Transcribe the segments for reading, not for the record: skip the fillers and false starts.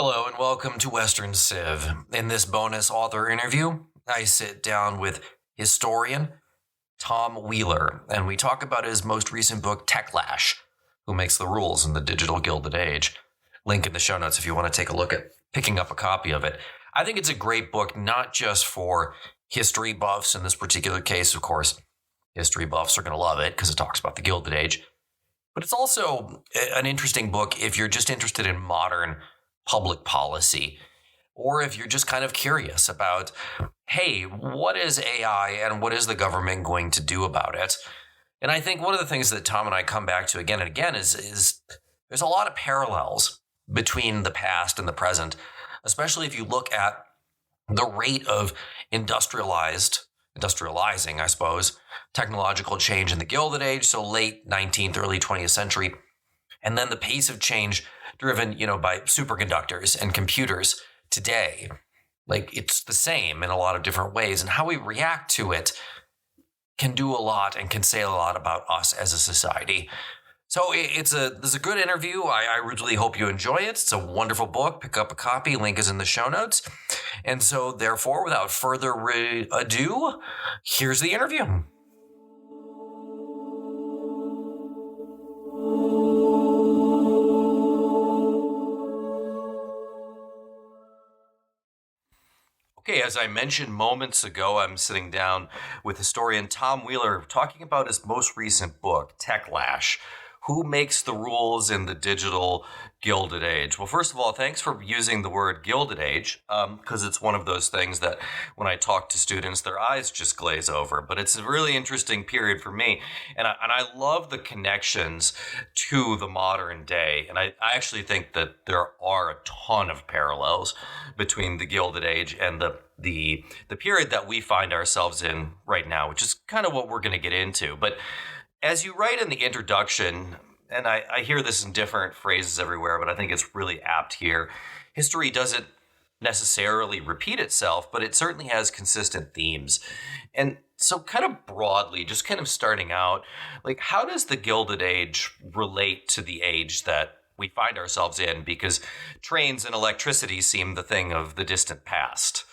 Hello and welcome to Western Civ. In this bonus author interview, I sit down with historian Tom Wheeler, and we talk about his most recent book, Techlash, Who Makes the Rules in the Digital Gilded Age. Link in the show notes if you want to take a look at picking up a copy of it. I think it's a great book, not just for history buffs. In this particular case, of course, history buffs are going to love it because it talks about the Gilded Age. But it's also an interesting book if you're just interested in modern public policy, or if you're just kind of curious about, hey, what is AI and what is the government going to do about it? And I think one of the things that Tom and I come back to again and again is there's a lot of parallels between the past and the present, especially if you look at the rate of industrializing, I suppose, technological change in the Gilded Age, so late 19th, early 20th century, and then the pace of change driven, by superconductors and computers today. Like, it's the same in a lot of different ways, and how we react to it can do a lot and can say a lot about us as a society. So this is a good interview. I really hope you enjoy it. It's a wonderful book. Pick up a copy. Link is in the show notes. And so, therefore, without further ado, here's the interview. Okay, as I mentioned moments ago, I'm sitting down with historian Tom Wheeler talking about his most recent book, Techlash, Who Makes the Rules in the Digital Gilded Age? Well, first of all, thanks for using the word Gilded Age, because it's one of those things that when I talk to students, their eyes just glaze over. But it's a really interesting period for me, and I love the connections to the modern day. And I actually think that there are a ton of parallels between the Gilded Age and the period that we find ourselves in right now, which is kind of what we're going to get into. But as you write in the introduction, and I hear this in different phrases everywhere, but I think it's really apt here, history doesn't necessarily repeat itself, but it certainly has consistent themes. And so kind of broadly, just kind of starting out, like, how does the Gilded Age relate to the age that we find ourselves in? Because trains and electricity seem the thing of the distant past.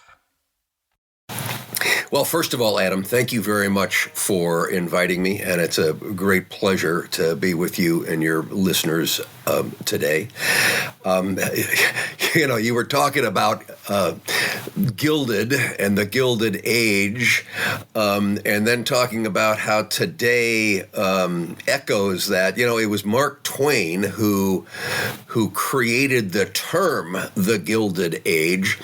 Well, first of all, Adam, thank you very much for inviting me, and it's a great pleasure to be with you and your listeners today. You were talking about Gilded and the Gilded Age, and then talking about how today echoes that. It was Mark Twain who created the term the Gilded Age,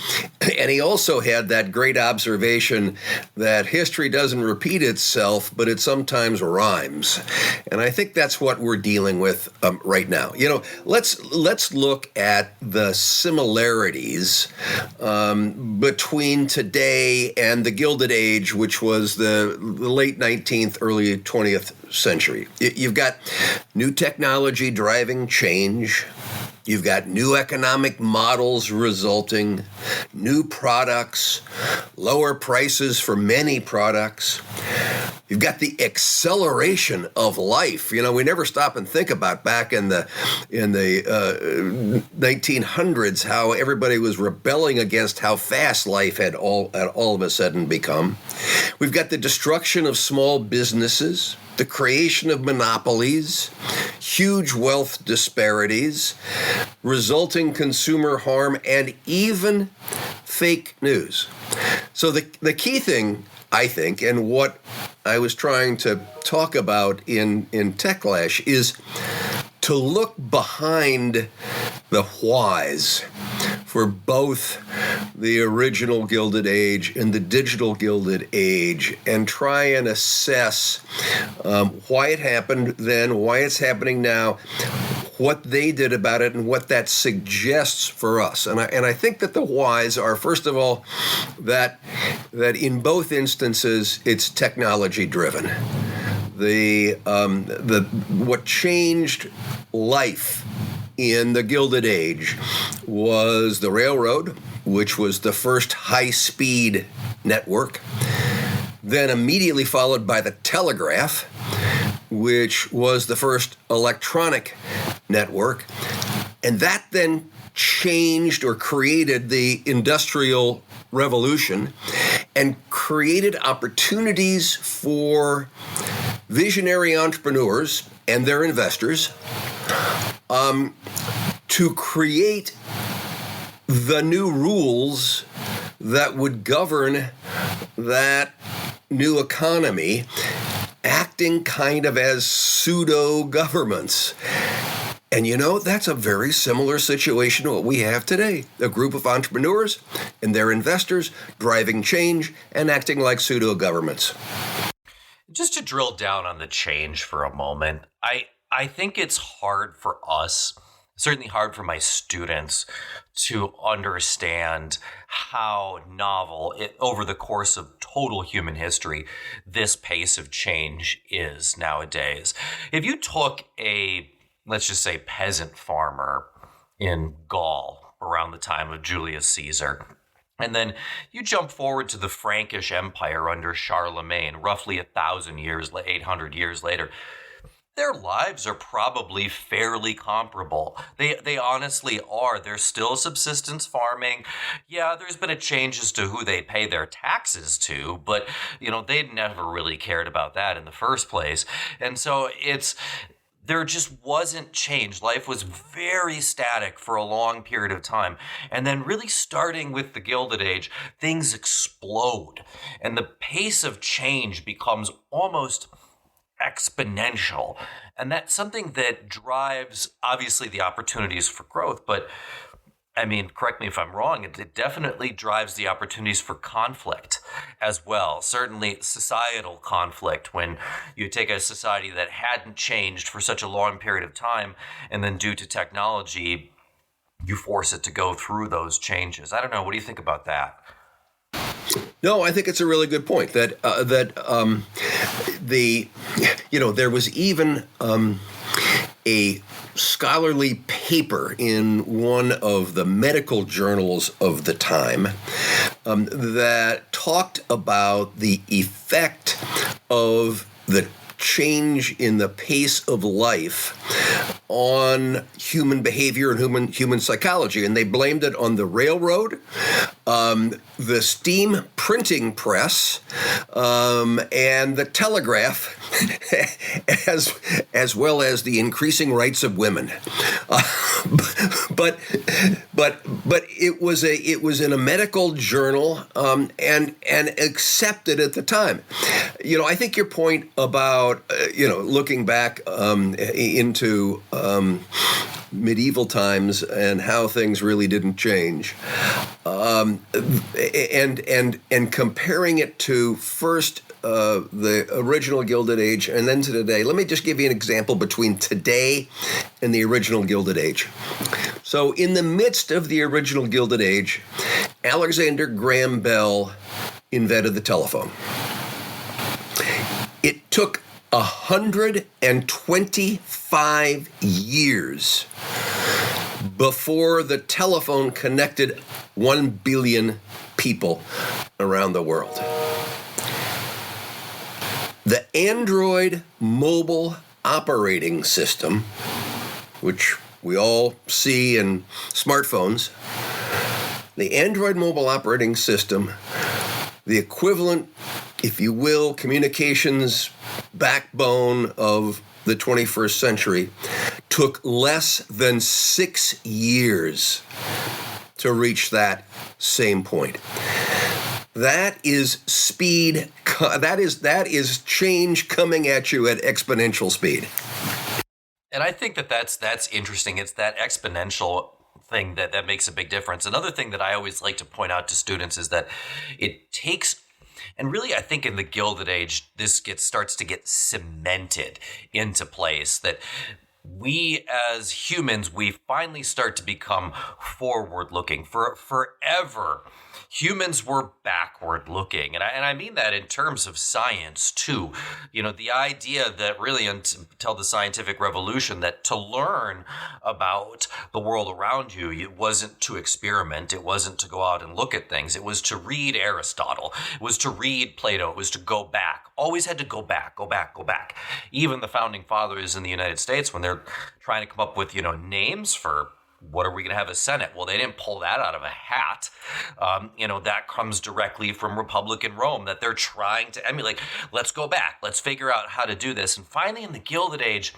and he also had that great observation that history doesn't repeat itself, but it sometimes rhymes. And I think that's what we're dealing with right now. Let's look at the similarities between today and the Gilded Age, which was the late 19th, early 20th century. You've got new technology driving change. You've got new economic models resulting, new products, lower prices for many products. You've got the acceleration of life. We never stop and think about back in the 1900s how everybody was rebelling against how fast life had all of a sudden become. We've got the destruction of small businesses, the creation of monopolies, huge wealth disparities, resulting consumer harm, and even fake news. So the key thing, I think, and what I was trying to talk about in Techlash is to look behind the whys for both the original Gilded Age and the digital Gilded Age, and try and assess why it happened then, why it's happening now, what they did about it, and what that suggests for us. And I think that the whys are, first of all, that in both instances it's technology driven. What changed life in the Gilded Age was the railroad, which was the first high-speed network, then immediately followed by the telegraph, which was the first electronic network, and that then changed or created the Industrial Revolution and created opportunities for visionary entrepreneurs and their investors to create the new rules that would govern that new economy, acting kind of as pseudo governments. And that's a very similar situation to what we have today. A group of entrepreneurs and their investors driving change and acting like pseudo governments. Just to drill down on the change for a moment, I think it's hard for us, certainly hard for my students, to understand how novel, over the course of total human history, this pace of change is nowadays. If you took let's just say, peasant farmer in Gaul around the time of Julius Caesar, and then you jump forward to the Frankish Empire under Charlemagne, roughly 800 years later, their lives are probably fairly comparable. They honestly are. They're still subsistence farming. Yeah, there's been a change as to who they pay their taxes to, but they'd never really cared about that in the first place. And so there just wasn't change. Life was very static for a long period of time. And then really starting with the Gilded Age, things explode. And the pace of change becomes almost exponential. And that's something that drives, obviously, the opportunities for growth. But, correct me if I'm wrong, it definitely drives the opportunities for conflict as well. Certainly societal conflict, when you take a society that hadn't changed for such a long period of time, and then due to technology, you force it to go through those changes. I don't know. What do you think about that? No, I think it's a really good point that there was even a scholarly paper in one of the medical journals of the time that talked about the effect of the change in the pace of life on human behavior and human psychology. And they blamed it on the railroad, the steam printing press, and the telegraph, as well as the increasing rights of women. But it was in a medical journal, and accepted at the time. I think your point about looking back into medieval times and how things really didn't change, and comparing it to first the original Gilded Age and then to today. Let me just give you an example between today and the original Gilded Age. So in the midst of the original Gilded Age, Alexander Graham Bell invented the telephone. It took 125 years before the telephone connected 1 billion people around the world. The Android mobile operating system, which we all see in smartphones, the Android mobile operating system, the equivalent, if you will, communications backbone of the 21st century, took less than 6 years to reach that same point. That is speed. That is change coming at you at exponential speed. And I think that's interesting. It's that exponential thing that makes a big difference. Another thing that I always like to point out to students is that it takes, and really I think in the Gilded Age, this starts to get cemented into place, that we as humans, we finally start to become forward-looking. Forever, humans were backward-looking. And I mean that in terms of science, too. The idea that really until the scientific revolution, that to learn about the world around you, it wasn't to experiment. It wasn't to go out and look at things. It was to read Aristotle. It was to read Plato. It was to go back. Always had to go back. Even the founding fathers in the United States, when they're trying to come up with, names for what are we going to have a Senate? Well, they didn't pull that out of a hat. That comes directly from Republican Rome, that they're trying to emulate. Let's go back. Let's figure out how to do this. And finally, in the Gilded Age,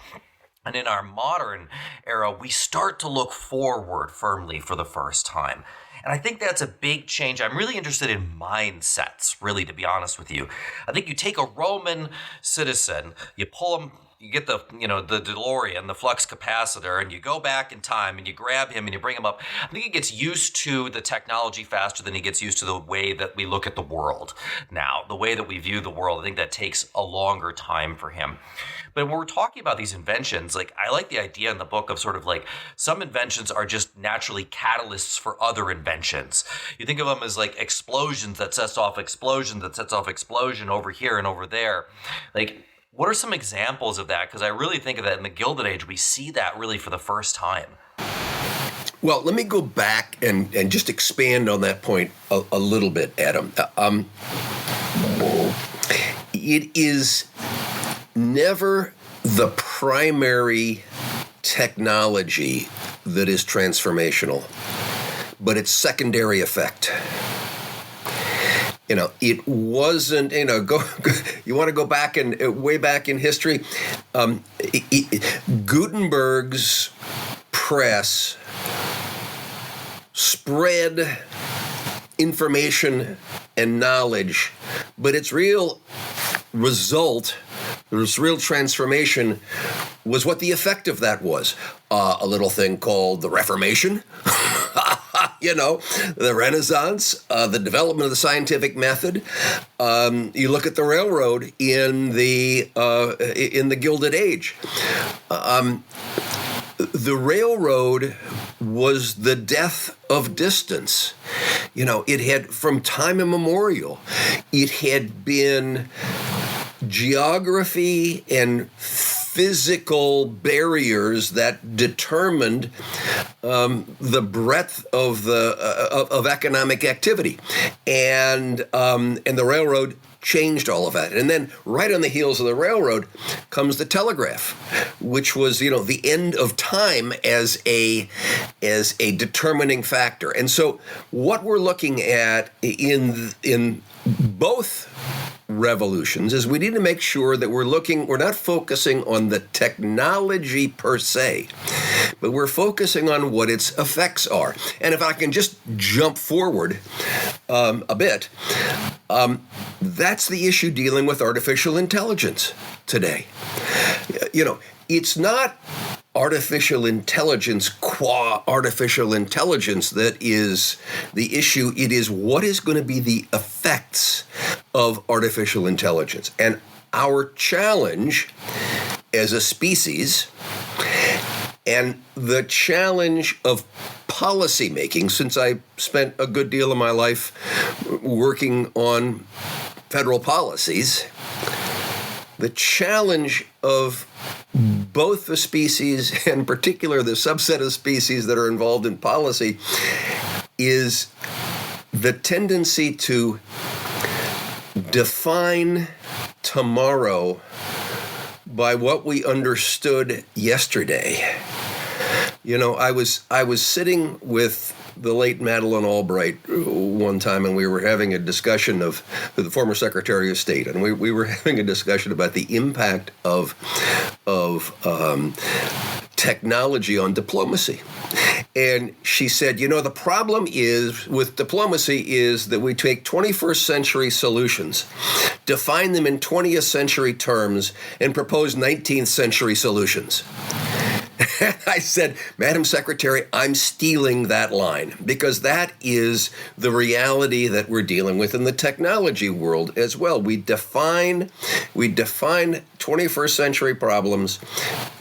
and in our modern era, we start to look forward firmly for the first time. And I think that's a big change. I'm really interested in mindsets, really, to be honest with you. I think you take a Roman citizen, you pull him, you get the DeLorean, the flux capacitor, and you go back in time and you grab him and you bring him up. I think he gets used to the technology faster than he gets used to the way that we look at the world now, the way that we view the world. I think that takes a longer time for him. But when we're talking about these inventions, like, I like the idea in the book of sort of like some inventions are just naturally catalysts for other inventions. You think of them as like explosions that sets off explosion that sets off explosion over here and over there. Like, what are some examples of that? Because I really think of that in the Gilded Age. We see that really for the first time. Well, let me go back and just expand on that point a little bit, Adam. It is never the primary technology that is transformational, but its secondary effect. It wasn't, you want to go back and way back in history, Gutenberg's press spread information and knowledge, but its real result, its real transformation was what the effect of that was. A little thing called the Reformation, the Renaissance, the development of the scientific method. You look at the railroad in the Gilded Age. The railroad was the death of distance. It had, from time immemorial, it had been geography and physical barriers that determined the breadth of economic activity, and the railroad changed all of that. And then right on the heels of the railroad comes the telegraph, which was, the end of time as a determining factor. And so what we're looking at in both revolutions is we need to make sure that we're not focusing on the technology per se, but we're focusing on what its effects are. And if I can just jump forward a bit, that's the issue dealing with artificial intelligence today. It's not artificial intelligence qua artificial intelligence that is the issue. It is what is going to be the effects of artificial intelligence. And our challenge as a species, and the challenge of policymaking, since I spent a good deal of my life working on federal policies, the challenge of both the species, and in particular the subset of species that are involved in policy, is the tendency to define tomorrow by what we understood yesterday. I was sitting with the late Madeleine Albright one time, and we were having a discussion of the former Secretary of State, and we were having a discussion about the impact of technology on diplomacy. And she said, the problem is with diplomacy is that we take 21st century solutions, define them in 20th century terms, and propose 19th century solutions. I said, Madam Secretary, I'm stealing that line, because that is the reality that we're dealing with in the technology world as well. We define 21st century problems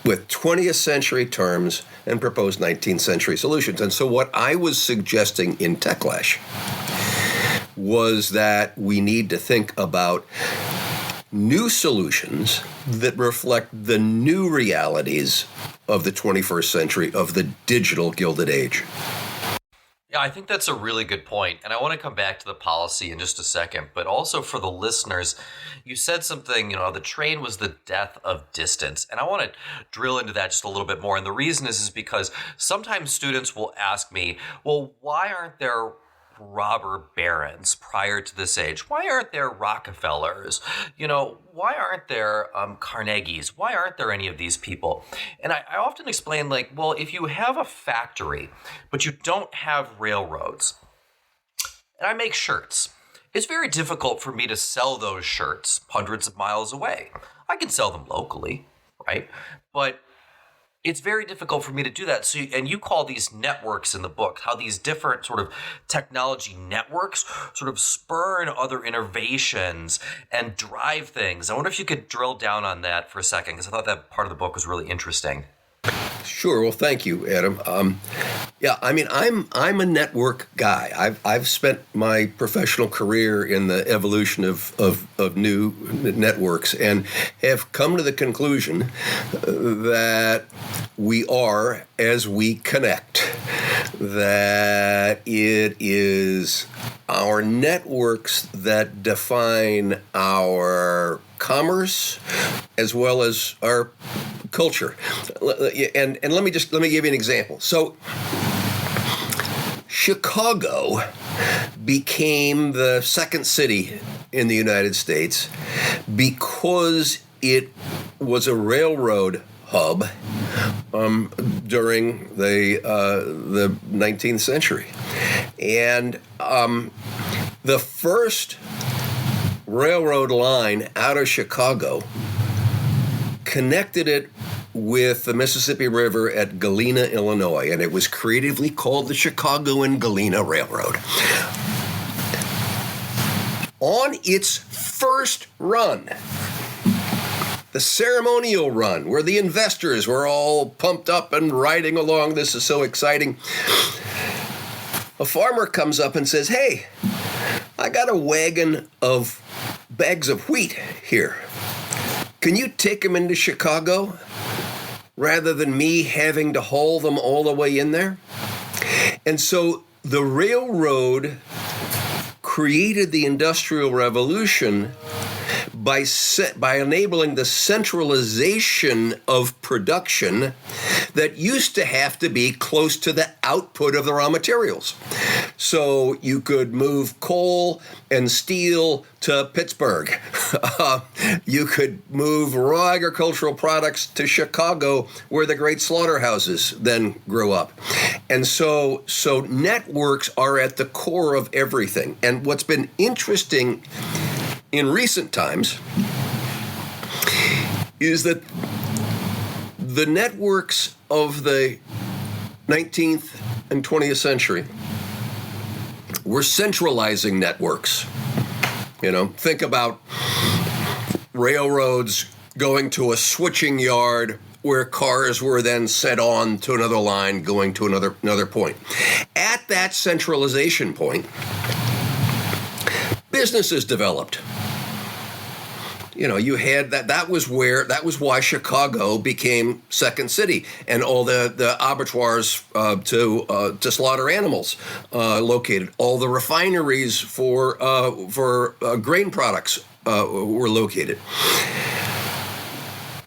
with 20th century terms and propose 19th century solutions. And so what I was suggesting in Techlash was that we need to think about new solutions that reflect the new realities of the 21st century, of the digital Gilded Age. Yeah, I think that's a really good point. And I want to come back to the policy in just a second. But also for the listeners, you said something, the train was the death of distance. And I want to drill into that just a little bit more. And the reason is because sometimes students will ask me, well, why aren't there robber barons prior to this age? Why aren't there Rockefellers? Why aren't there Carnegies? Why aren't there any of these people? And I often explain, well, if you have a factory, but you don't have railroads, and I make shirts, it's very difficult for me to sell those shirts hundreds of miles away. I can sell them locally, right? But it's very difficult for me to do that. So, and you call these networks in the book, how these different sort of technology networks sort of spurn other innovations and drive things. I wonder if you could drill down on that for a second, because I thought that part of the book was really interesting. Sure. Well, thank you, Adam. I'm a network guy. I've spent my professional career in the evolution of new networks and have come to the conclusion that we are as we connect, that it is our networks that define our commerce as well as our culture. And let me give you an example. So Chicago became the second city in the United States because it was a railroad hub during the 19th century. And the first railroad line out of Chicago connected it with the Mississippi River at Galena, Illinois, and it was creatively called the Chicago and Galena Railroad. On its first run, the ceremonial run, where the investors were all pumped up and riding along, this is so exciting, a farmer comes up and says, "Hey, I got a wagon of bags of wheat here. Can you take them into Chicago rather than me having to haul them all the way in there?" And so the railroad created the Industrial Revolution by enabling the centralization of production that used to have to be close to the output of the raw materials. So you could move coal and steel to Pittsburgh. You could move raw agricultural products to Chicago, where the great slaughterhouses then grew up. And so networks are at the core of everything. And what's been interesting in recent times is that the networks of the 19th and 20th century were centralizing networks. Think about railroads going to a switching yard where cars were then set on to another line going to another point. At that centralization point, businesses developed. You had that was why Chicago became second city, and all the abattoirs to slaughter animals located. All the refineries for grain products were located.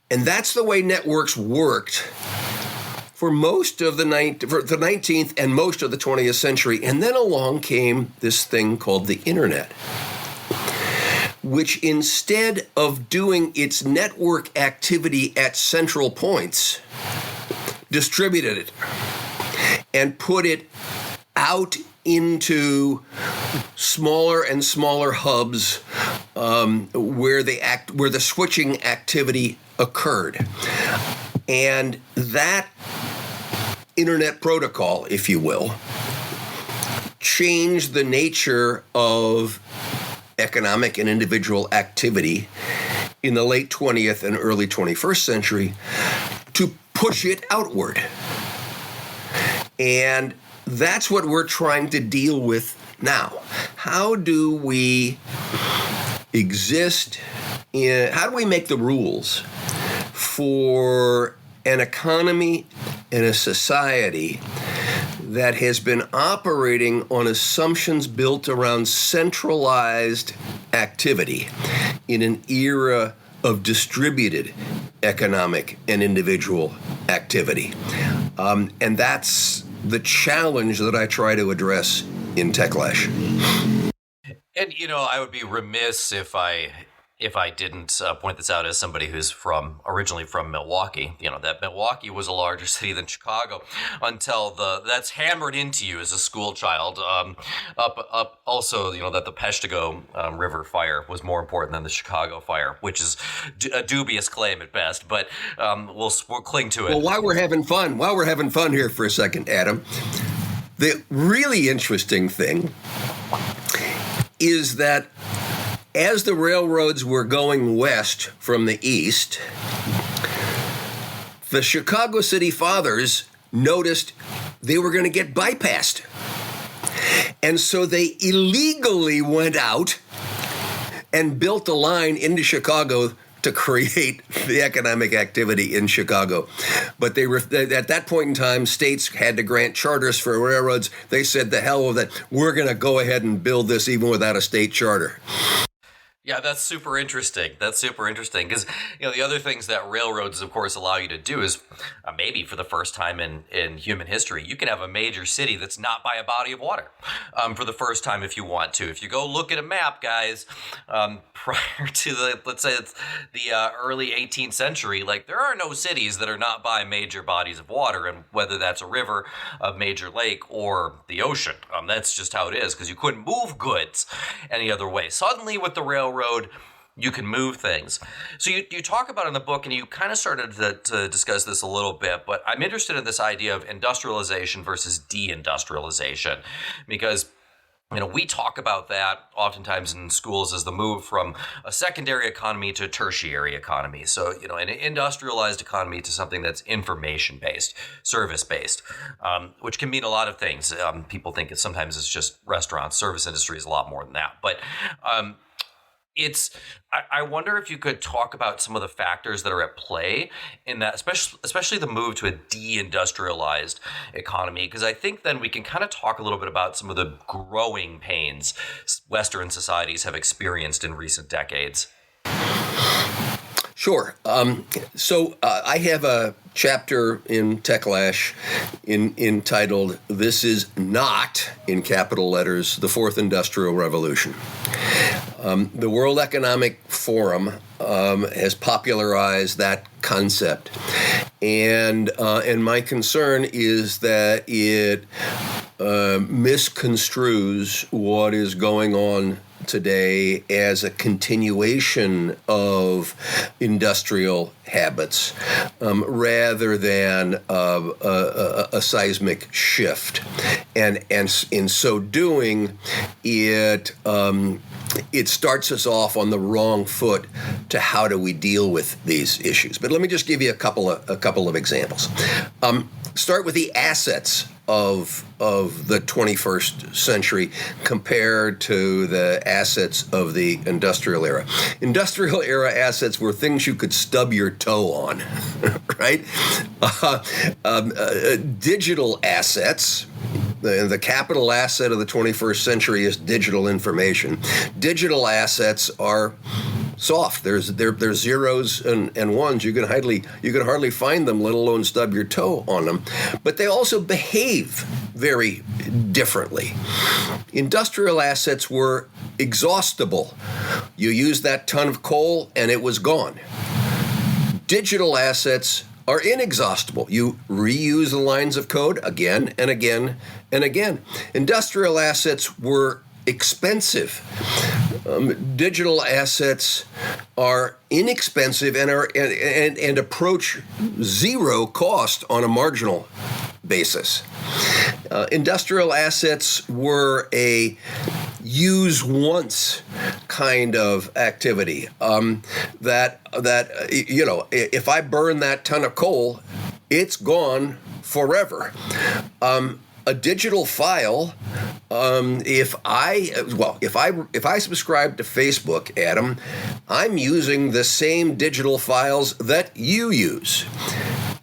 And that's the way networks worked for most of the 19th and most of the 20th century. And then along came this thing called the internet, which instead of doing its network activity at central points, distributed it and put it out into smaller and smaller hubs where the switching activity occurred. And that internet protocol, if you will, changed the nature of economic and individual activity in the late 20th and early 21st century to push it outward. And that's what we're trying to deal with now. How do we how do we make the rules for an economy and a society that has been operating on assumptions built around centralized activity in an era of distributed economic and individual activity. And that's the challenge that I try to address in Techlash. And, I would be remiss if I didn't point this out as somebody who's originally from Milwaukee. That Milwaukee was a larger city than Chicago until that's hammered into you as a school child. Up also, that the Peshtigo River fire was more important than the Chicago fire, which is a dubious claim at best. But we'll cling to it. Well, while we're having fun here for a second, Adam, the really interesting thing is that as the railroads were going west from the east, the Chicago City Fathers noticed they were going to get bypassed. And so they illegally went out and built a line into Chicago to create the economic activity in Chicago. But at that point in time, states had to grant charters for railroads. They said, the hell with it, we're going to go ahead and build this even without a state charter. Yeah, that's super interesting. Because, the other things that railroads, of course, allow you to do is maybe for the first time in human history, you can have a major city that's not by a body of water for the first time if you want to. If you go look at a map, guys, prior to let's say it's the early 18th century, there are no cities that are not by major bodies of water, and whether that's a river, a major lake, or the ocean. That's just how it is, because you couldn't move goods any other way. Suddenly with the railroad, you can move things. So you talk about in the book, and you kind of started to discuss this a little bit, but I'm interested in this idea of industrialization versus deindustrialization, because we talk about that oftentimes in schools as the move from a secondary economy to a tertiary economy. So, an industrialized economy to something that's information-based, service-based, which can mean a lot of things. People think sometimes it's just restaurants. Service industry is a lot more than that. But I wonder if you could talk about some of the factors that are at play in that, especially the move to a deindustrialized economy, because I think then we can kind of talk a little bit about some of the growing pains Western societies have experienced in recent decades. Sure. So I have a chapter in Techlash entitled, "This is Not," in capital letters, "the Fourth Industrial Revolution." The World Economic Forum has popularized that concept, and my concern is that it misconstrues what is going on today as a continuation of industrial habits rather than a seismic shift. And in so doing, it starts us off on the wrong foot to how do we deal with these issues. But let me just give you a couple of examples. Start with the assets of the 21st century compared to the assets of the industrial era. Industrial era assets were things you could stub your toe on, right? Digital assets, the capital asset of the 21st century is digital information. Digital assets are soft. There's zeros and ones. You can hardly find them, let alone stub your toe on them. But they also behave very differently. Industrial assets were exhaustible. You used that ton of coal and it was gone. Digital assets are inexhaustible. You reuse the lines of code again and again and again. Industrial assets were expensive. Digital assets are inexpensive and approach zero cost on a marginal basis. Industrial assets were a use once kind of activity. That if I burn that ton of coal, it's gone forever. A digital file, if I subscribe to Facebook, Adam, I'm using the same digital files that you use.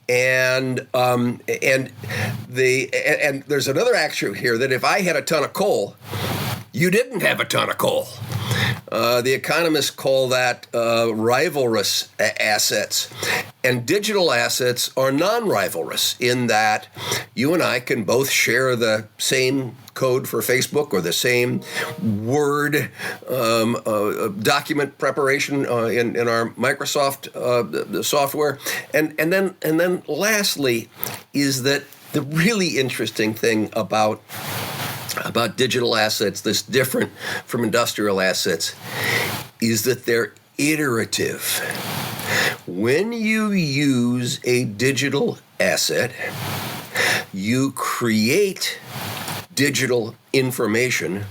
And there's another action here that if I had a ton of coal, you didn't have a ton of coal. The economists call that rivalrous assets. And digital assets are non-rivalrous in that you and I can both share the same code for Facebook or the same Word document preparation in our Microsoft software. And then lastly is that the really interesting thing about digital assets that's different from industrial assets is that they're iterative. When you use a digital asset, you create digital information,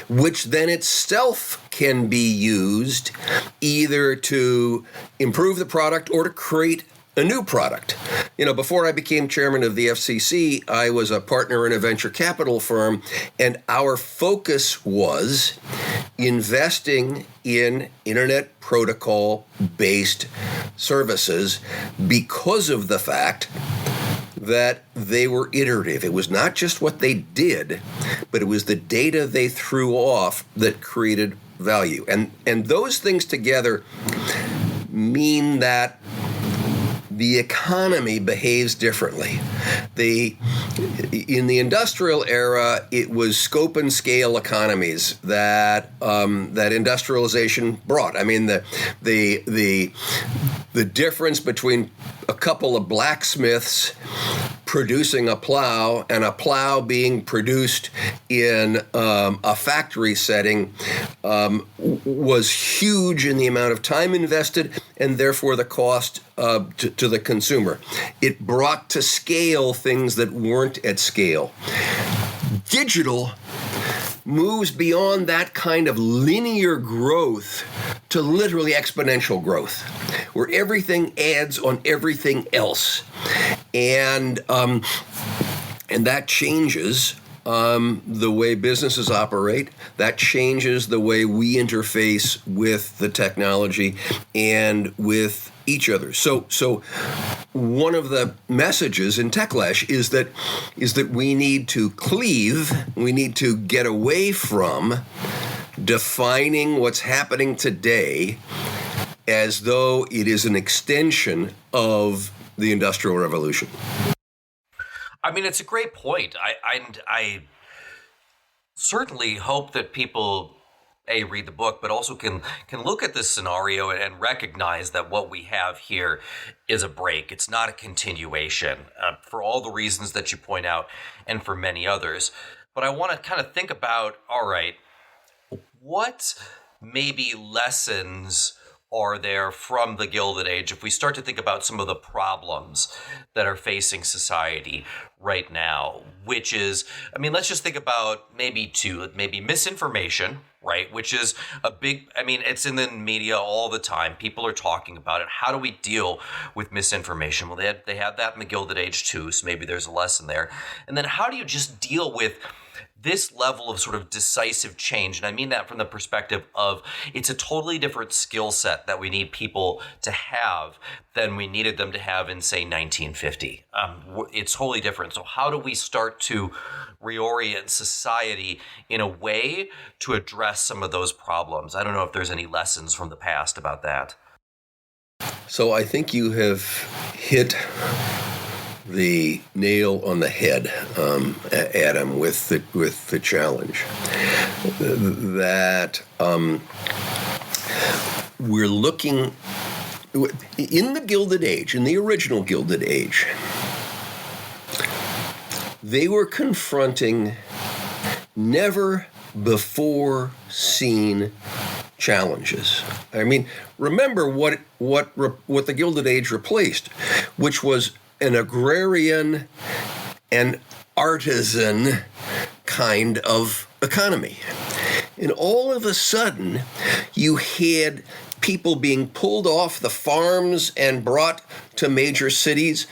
which then itself can be used either to improve the product or to create a new product. Before I became chairman of the FCC, I was a partner in a venture capital firm, and our focus was investing in internet protocol-based services because of the fact that they were iterative. It was not just what they did, but it was the data they threw off that created value. And those things together mean that the economy behaves differently. In the industrial era, it was scope and scale economies that industrialization brought. I mean, the difference between a couple of blacksmiths producing a plow and a plow being produced in a factory setting was huge in the amount of time invested and therefore the cost to the consumer. It brought to scale things that weren't at scale. Digital moves beyond that kind of linear growth to literally exponential growth, where everything adds on everything else. And that changes the way businesses operate. That changes the way we interface with the technology and with each other. So one of the messages in Techlash is that we need to cleave, we need to get away from defining what's happening today as though it is an extension of the Industrial Revolution. I mean, it's a great point. I certainly hope that people read the book, but also can look at this scenario and recognize that what we have here is a break. It's not a continuation for all the reasons that you point out and for many others. But I want to kind of think about, all right, what maybe lessons are there from the Gilded Age if we start to think about some of the problems that are facing society right now, which is, I mean, let's just think about maybe misinformation, right? Which is a big, I mean, it's in the media all the time. People are talking about it. How do we deal with misinformation? Well, they had that in the Gilded Age too, so maybe there's a lesson there. And then how do you just deal with this level of sort of decisive change? And I mean that from the perspective of it's a totally different skill set that we need people to have than we needed them to have in, say, 1950. It's totally different. So how do we start to reorient society in a way to address some of those problems? I don't know if there's any lessons from the past about that. So I think you have hit the nail on the head, Adam, with the challenge that we're looking in the Gilded Age, in the original Gilded Age. They were confronting never before seen challenges. I mean, remember what the Gilded Age replaced, which was an agrarian and artisan kind of economy. And all of a sudden, you had people being pulled off the farms and brought to major cities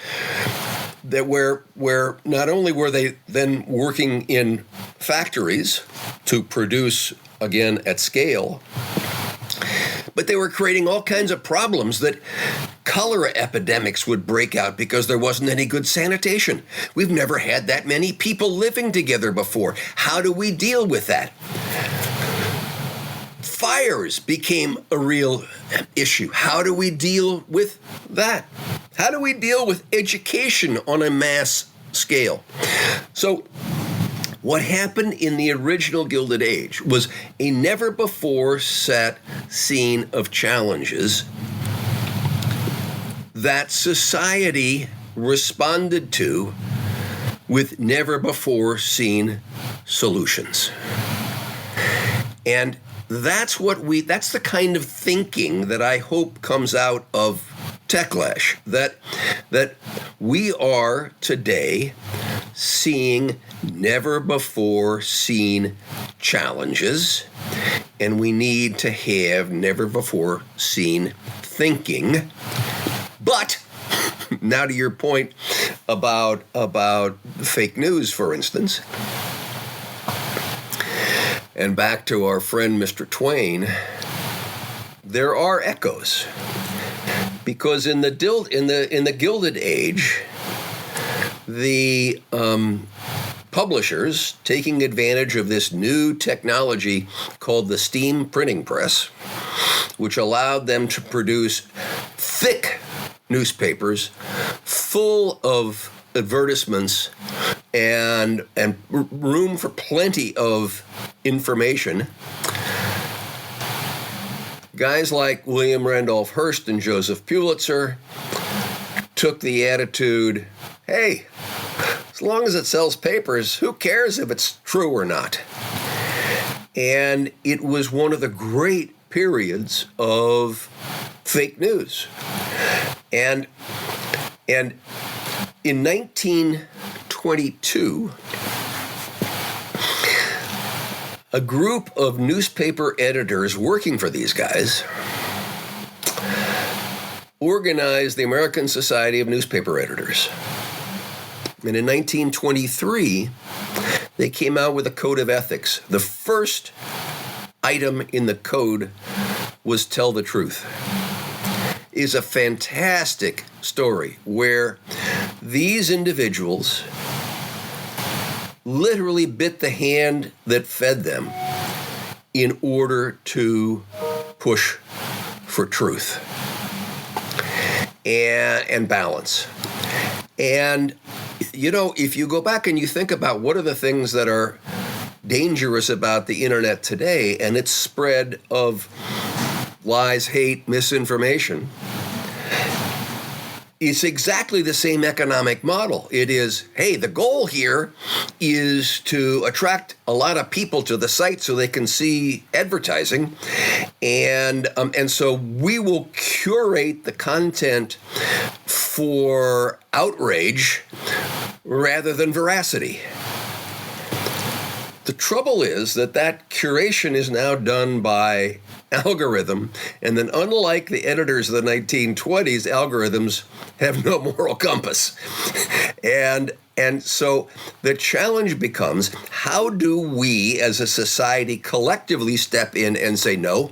that where not only were they then working in factories to produce, again, at scale, but they were creating all kinds of problems that cholera epidemics would break out because there wasn't any good sanitation. We've never had that many people living together before. How do we deal with that? Fires became a real issue. How do we deal with that? How do we deal with education on a mass scale? So what happened in the original Gilded Age was a never-before-seen of challenges that society responded to with never-before-seen solutions. And that's the kind of thinking that I hope comes out of Techlash, that we are today seeing never-before-seen challenges, and we need to have never-before-seen thinking. But now to your point about fake news, for instance, and back to our friend Mr. Twain, there are echoes, because in the Gilded Age, the publishers, taking advantage of this new technology called the steam printing press, which allowed them to produce thick newspapers full of advertisements and room for plenty of information. Guys like William Randolph Hearst and Joseph Pulitzer took the attitude, hey, as long as it sells papers, who cares if it's true or not? And it was one of the great periods of fake news. And in 1922, a group of newspaper editors working for these guys organized the American Society of Newspaper Editors. And in 1923, they came out with a code of ethics. The first item in the code was tell the truth. It's a fantastic story where these individuals literally bit the hand that fed them in order to push for truth and balance. And, you know, if you go back and you think about what are the things that are dangerous about the internet today and its spread of lies, hate, misinformation, it's exactly the same economic model. It is, hey, the goal here is to attract a lot of people to the site so they can see advertising, and so we will curate the content for outrage rather than veracity. The trouble is that curation is now done by algorithm, and then unlike the editors of the 1920s, algorithms have no moral compass. And so the challenge becomes, how do we as a society collectively step in and say, no,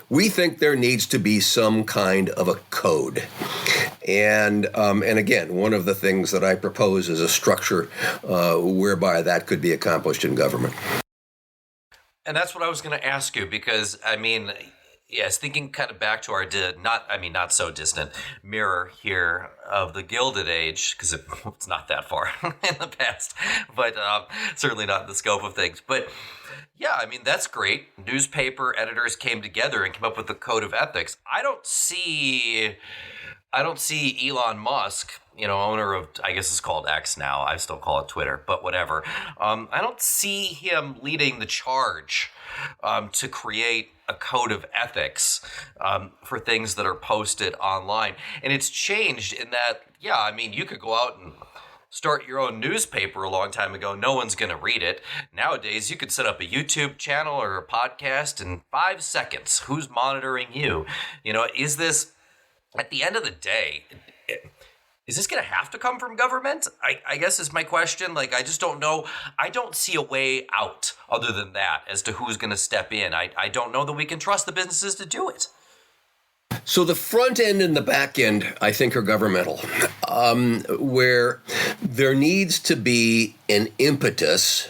we think there needs to be some kind of a code. And again, one of the things that I propose is a structure whereby that could be accomplished in government. And that's what I was going to ask you, because, I mean, yes, thinking kind of back to our not so distant mirror here of the Gilded Age, because it's not that far in the past, but certainly not in the scope of things. But yeah, I mean, that's great. Newspaper editors came together and came up with the code of ethics. I don't see Elon Musk, owner of, I guess it's called X now. I still call it Twitter, but whatever. I don't see him leading the charge to create a code of ethics for things that are posted online. And it's changed in that, yeah, I mean, you could go out and start your own newspaper a long time ago. No one's going to read it. Nowadays, you could set up a YouTube channel or a podcast in 5 seconds. Who's monitoring you? Is this, at the end of the day, is this going to have to come from government? I guess is my question. Like, I just don't know. I don't see a way out other than that as to who's going to step in. I don't know that we can trust the businesses to do it. So the front end and the back end, I think, are governmental, where there needs to be an impetus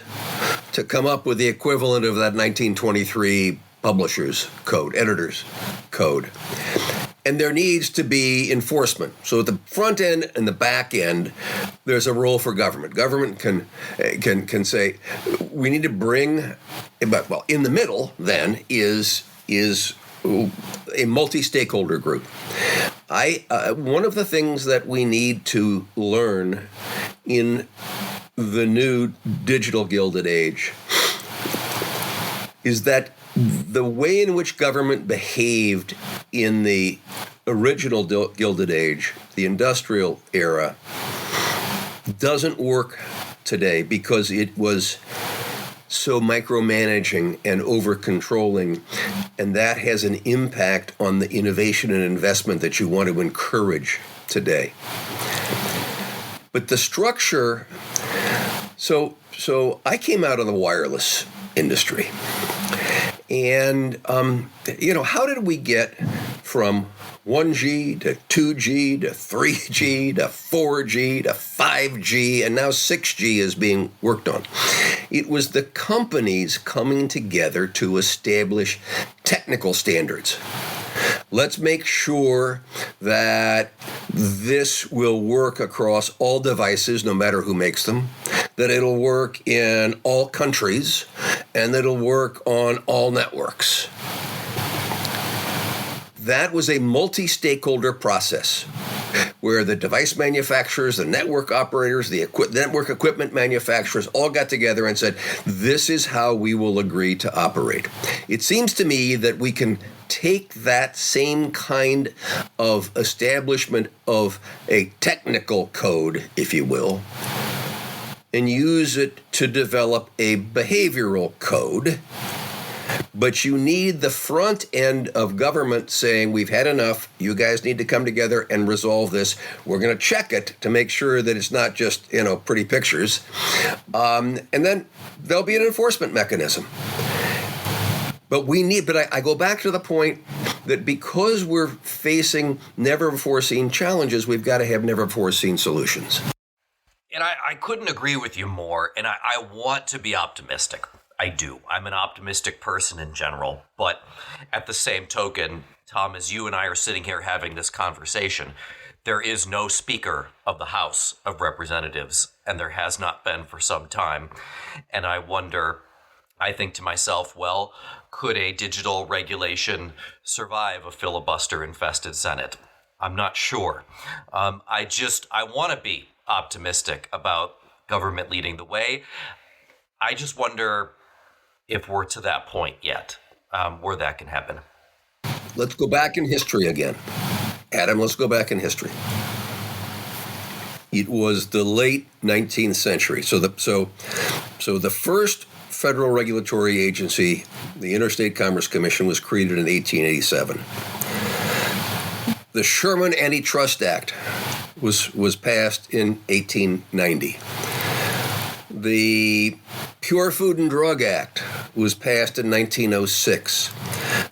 to come up with the equivalent of that 1923 publishers code, editors code. And there needs to be enforcement. So at the front end and the back end, there's a role for government. Government can say, we need to bring, well, in the middle then is a multi-stakeholder group. One of the things that we need to learn in the new Digital Gilded Age is that the way in which government behaved in the original Gilded Age, the industrial era, doesn't work today because it was so micromanaging and over-controlling, and that has an impact on the innovation and investment that you want to encourage today. But the structure, so I came out of the wireless industry. And, how did we get from 1G to 2G to 3G to 4G to 5G, and now 6G is being worked on? It was the companies coming together to establish technical standards. Let's make sure that this will work across all devices, no matter who makes them, that it'll work in all countries, and that it'll work on all networks. That was a multi-stakeholder process where the device manufacturers, the network operators, the network equipment manufacturers all got together and said, this is how we will agree to operate. It seems to me that we can take that same kind of establishment of a technical code, if you will, and use it to develop a behavioral code. But you need the front end of government saying, we've had enough, you guys need to come together and resolve this. We're going to check it to make sure that it's not just, pretty pictures. And then there'll be an enforcement mechanism. But I go back to the point that because we're facing never-before-seen challenges, we've got to have never-before-seen solutions. And I couldn't agree with you more, and I want to be optimistic. I do. I'm an optimistic person in general, but at the same token, Tom, as you and I are sitting here having this conversation, there is no Speaker of the House of Representatives, and there has not been for some time. And I think to myself, well, could a digital regulation survive a filibuster-infested Senate? I'm not sure. I want to be optimistic about government leading the way. I just wonder if we're to that point yet, where that can happen. Let's go back in history again. Adam, let's go back in history. It was the late 19th century. So the first federal regulatory agency, the Interstate Commerce Commission, was created in 1887. The Sherman Antitrust Act was passed in 1890. The Pure Food and Drug Act was passed in 1906.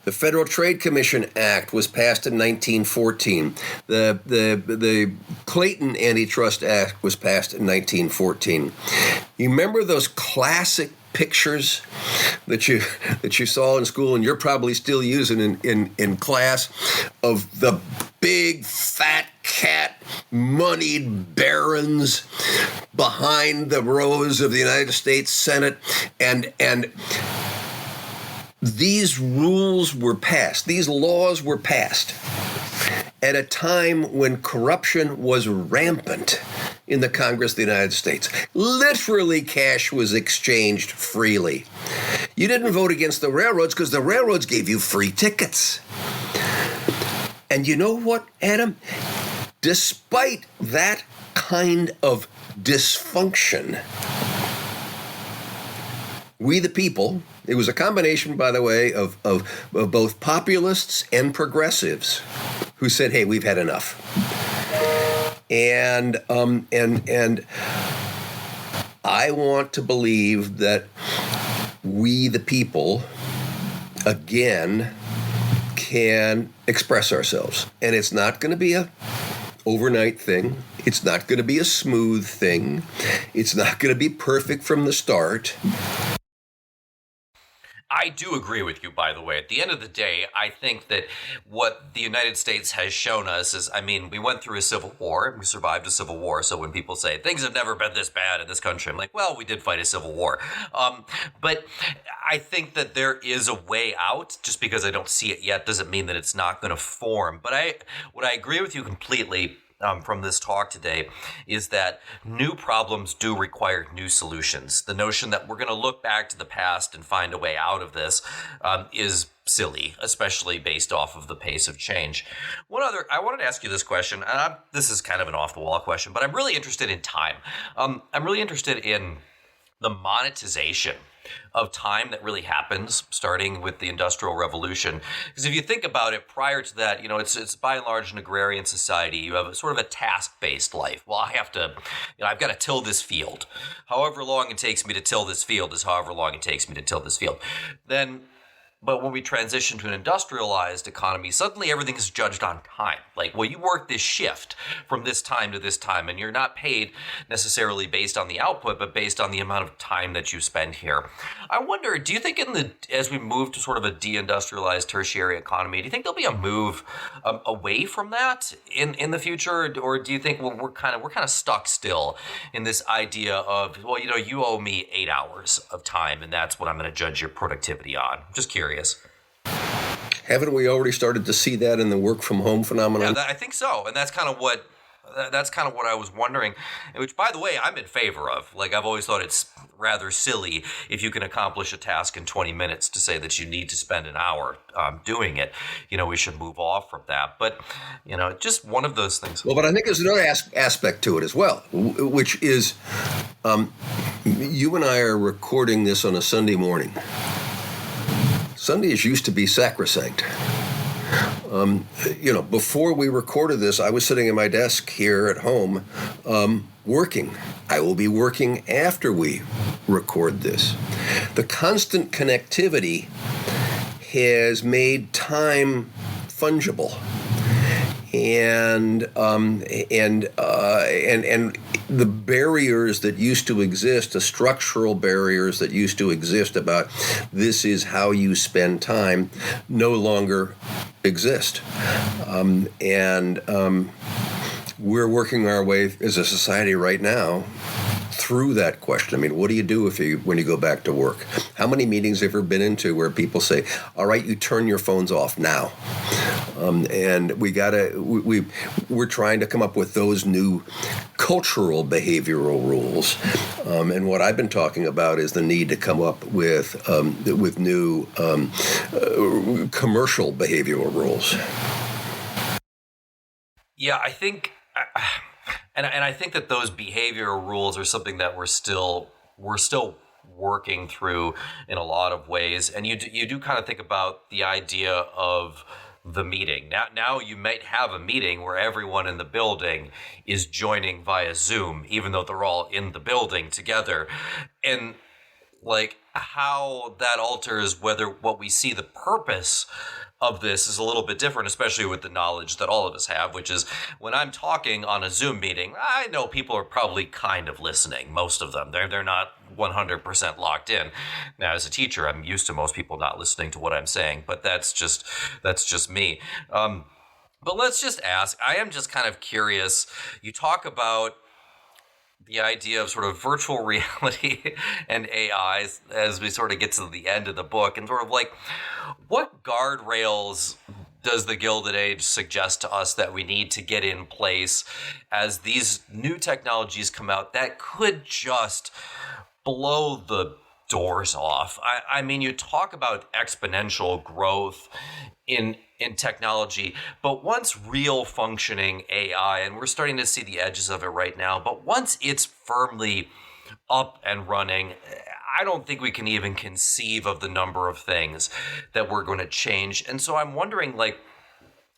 The Federal Trade Commission Act was passed in 1914. The Clayton Antitrust Act was passed in 1914. You remember those classic pictures that you saw in school, and you're probably still using in class, of the big fat cat moneyed barons behind the rows of the United States Senate, and these rules were passed, these laws were passed at a time when corruption was rampant in the Congress of the United States. Literally, cash was exchanged freely. You didn't vote against the railroads because the railroads gave you free tickets. And you know what, Adam? Despite that kind of dysfunction, we the people, it was a combination, by the way, of both populists and progressives who said, hey, we've had enough. And I want to believe that we the people, again, can express ourselves. And it's not going to be a overnight thing. It's not going to be a smooth thing. It's not going to be perfect from the start. I do agree with you, by the way. At the end of the day, I think that what the United States has shown us is, I mean, we went through a civil war, we survived a civil war, so when people say, things have never been this bad in this country, I'm like, well, we did fight a civil war. But I think that there is a way out. Just because I don't see it yet doesn't mean that it's not going to form. But what I agree with you completely from this talk today is that new problems do require new solutions. The notion that we're going to look back to the past and find a way out of this is silly, especially based off of the pace of change. I wanted to ask you this question, and this is kind of an off-the-wall question, but I'm really interested in time. I'm really interested in the monetization of time that really happens starting with the Industrial Revolution. Because if you think about it, prior to that, it's by and large an agrarian society. You have sort of a task-based life. Well, I've got to till this field. However long it takes me to till this field is however long it takes me to till this field. But when we transition to an industrialized economy, suddenly everything is judged on time. Like, well, you work this shift from this time to this time, and you're not paid necessarily based on the output, but based on the amount of time that you spend here. I wonder, do you think as we move to sort of a deindustrialized tertiary economy, do you think there'll be a move away from that in the future, or do you think we're kind of stuck still in this idea of, well, you owe me 8 hours of time, and that's what I'm going to judge your productivity on? I'm just curious. Haven't we already started to see that in the work from home phenomenon? Yeah, I think so, and that's kind of what I was wondering, which, by the way, I'm in favor of. Like, I've always thought it's rather silly if you can accomplish a task in 20 minutes to say that you need to spend an hour doing it. We should move off from that. But, just one of those things. Well, but I think there's another aspect to it as well, which is you and I are recording this on a Sunday morning. Sundays used to be sacrosanct. Before we recorded this, I was sitting at my desk here at home working. I will be working after we record this. The constant connectivity has made time fungible. And the barriers that used to exist, the structural barriers that used to exist about this is how you spend time, no longer exist. We're working our way as a society right now through that question. I mean, what do you do when you go back to work? How many meetings have you ever been into where people say, all right, you turn your phones off now? And we're trying to come up with those new cultural behavioral rules. And what I've been talking about is the need to come up with new commercial behavioral rules. Yeah, I think, and I think that those behavioral rules are something that we're still working through in a lot of ways. And you do kind of think about the idea of the meeting. Now you might have a meeting where everyone in the building is joining via Zoom, even though they're all in the building together. And like how that alters what we see the purpose of this is a little bit different, especially with the knowledge that all of us have, which is when I'm talking on a Zoom meeting, I know people are probably kind of listening, most of them. They're not 100% locked in. Now, as a teacher, I'm used to most people not listening to what I'm saying, but that's just me. But let's just ask, I am just kind of curious. You talk about the idea of sort of virtual reality and AI as we sort of get to the end of the book, and sort of like, what guardrails does the Gilded Age suggest to us that we need to get in place as these new technologies come out that could just blow the doors off? I mean, you talk about exponential growth in technology, but once real functioning AI, and we're starting to see the edges of it right now, but once it's firmly up and running, I don't think we can even conceive of the number of things that we're going to change. And so I'm wondering, like,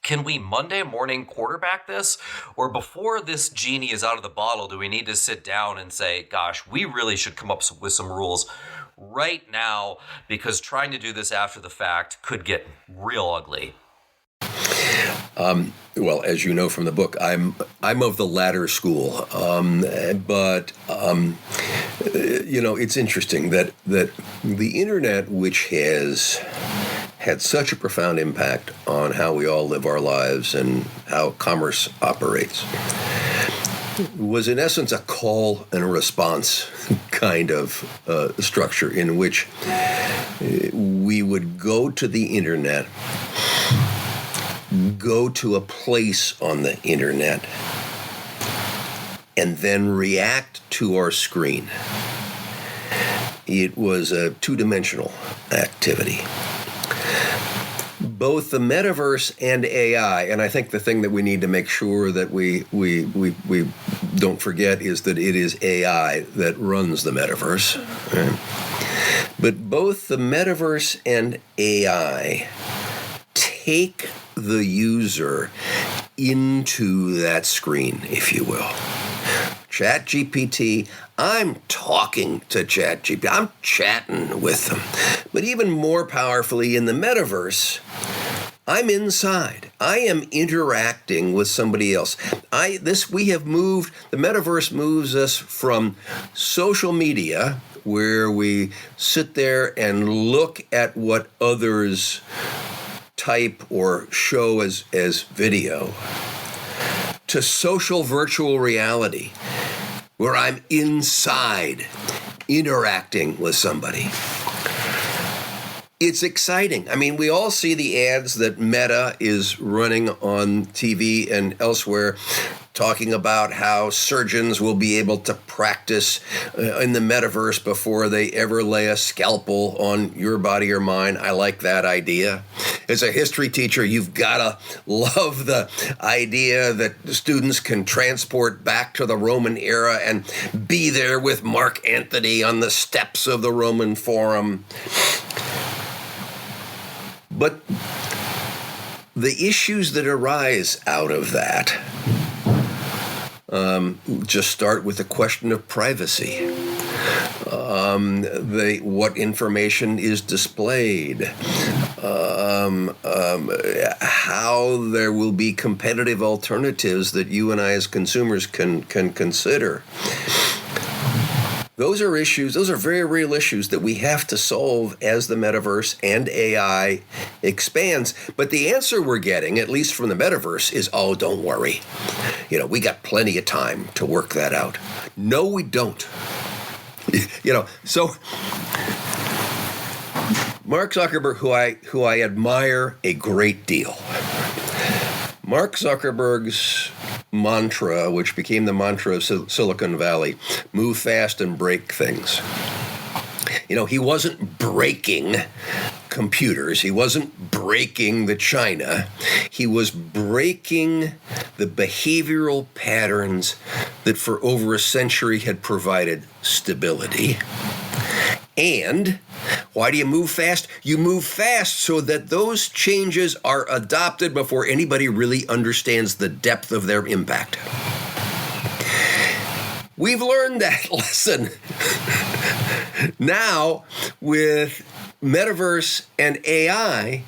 can we Monday morning quarterback this? Or before this genie is out of the bottle, do we need to sit down and say, gosh, we really should come up with some rules right now, because trying to do this after the fact could get real ugly? Well, as you know from the book, I'm of the latter school, but it's interesting that the internet, which has had such a profound impact on how we all live our lives and how commerce operates, was in essence a call and a response kind of structure in which we would go to the internet, go to a place on the internet, and then react to our screen. It was a two-dimensional activity. Both the metaverse and AI, and I think the thing that we need to make sure that we don't forget is that it is AI that runs the metaverse. Right? But both the metaverse and AI take the user into that screen, if you will. ChatGPT, I'm talking to ChatGPT. I'm chatting with them. But even more powerfully, in the metaverse, I'm inside. I am interacting with somebody else. The metaverse moves us from social media, where we sit there and look at what others type or show as video, to social virtual reality, where I'm inside interacting with somebody. It's exciting. I mean, we all see the ads that Meta is running on TV and elsewhere, talking about how surgeons will be able to practice in the metaverse before they ever lay a scalpel on your body or mine. I like that idea. As a history teacher, you've got to love the idea that students can transport back to the Roman era and be there with Mark Antony on the steps of the Roman Forum. But the issues that arise out of that just start with the question of privacy. What information is displayed, how there will be competitive alternatives that you and I as consumers can consider. Those are issues, those are very real issues that we have to solve as the metaverse and AI expands. But the answer we're getting, at least from the metaverse, is, oh, don't worry. We got plenty of time to work that out. No, we don't. So Mark Zuckerberg, who I admire a great deal. Mark Zuckerberg's mantra, which became the mantra of Silicon Valley, move fast and break things. He wasn't breaking computers. He wasn't breaking the China. He was breaking the behavioral patterns that for over a century had provided stability. And why do you move fast? You move fast so that those changes are adopted before anybody really understands the depth of their impact. We've learned that lesson. Now, with metaverse and AI,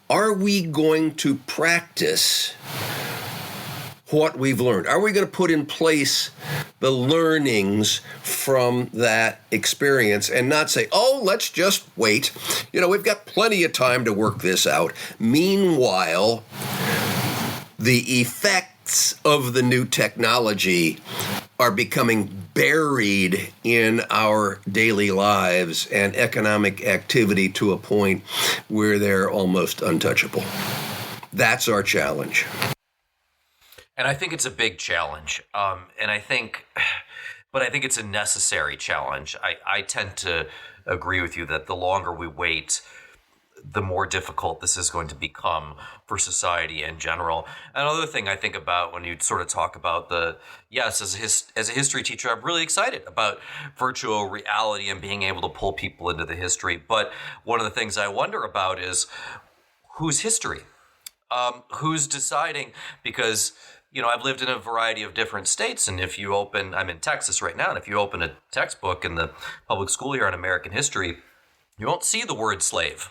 are we going to practice what we've learned? Are we going to put in place the learnings from that experience and not say, oh, let's just wait. We've got plenty of time to work this out. Meanwhile, the effects of the new technology are becoming buried in our daily lives and economic activity to a point where they're almost untouchable. That's our challenge. And I think it's a big challenge. But I think it's a necessary challenge. I tend to agree with you that the longer we wait, the more difficult this is going to become for society in general. Another thing I think about when you sort of talk about as a history teacher, I'm really excited about virtual reality and being able to pull people into the history. But one of the things I wonder about is whose history? Who's deciding? Because I've lived in a variety of different states, and I'm in Texas right now, and if you open a textbook in the public school here on American history, you won't see the word slave.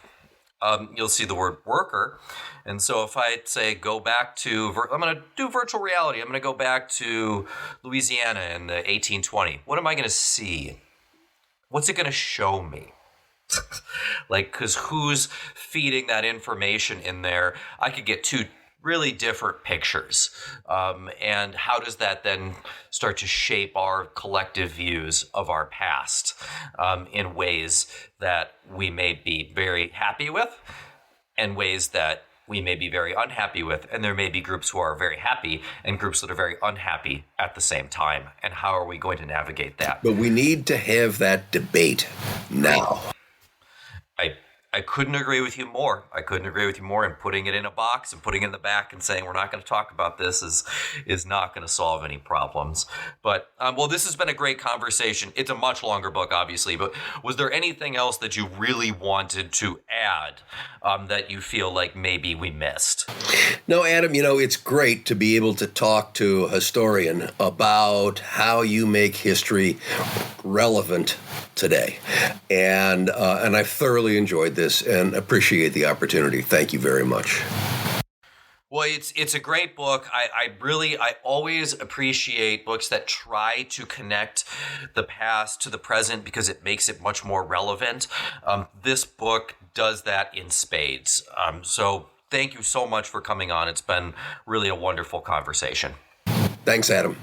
you'll see the word worker. And so if I say go back to, I'm going to do virtual reality. I'm going to go back to Louisiana in the 1820. What am I going to see? What's it going to show me? Like, because who's feeding that information in there? I could get two really different pictures. And how does that then start to shape our collective views of our past in ways that we may be very happy with and ways that we may be very unhappy with? And there may be groups who are very happy and groups that are very unhappy at the same time. And how are we going to navigate that? But we need to have that debate now. I couldn't agree with you more. And putting it in a box and putting it in the back and saying we're not going to talk about this is not going to solve any problems. But, well, this has been a great conversation. It's a much longer book, obviously. But was there anything else that you really wanted to add that you feel like maybe we missed? No, Adam, it's great to be able to talk to a historian about how you make history relevant today. And I thoroughly enjoyed this and appreciate the opportunity. Thank you very much. Well, it's a great book. I always appreciate books that try to connect the past to the present because it makes it much more relevant. This book does that in spades. So thank you so much for coming on. It's been really a wonderful conversation. Thanks, Adam.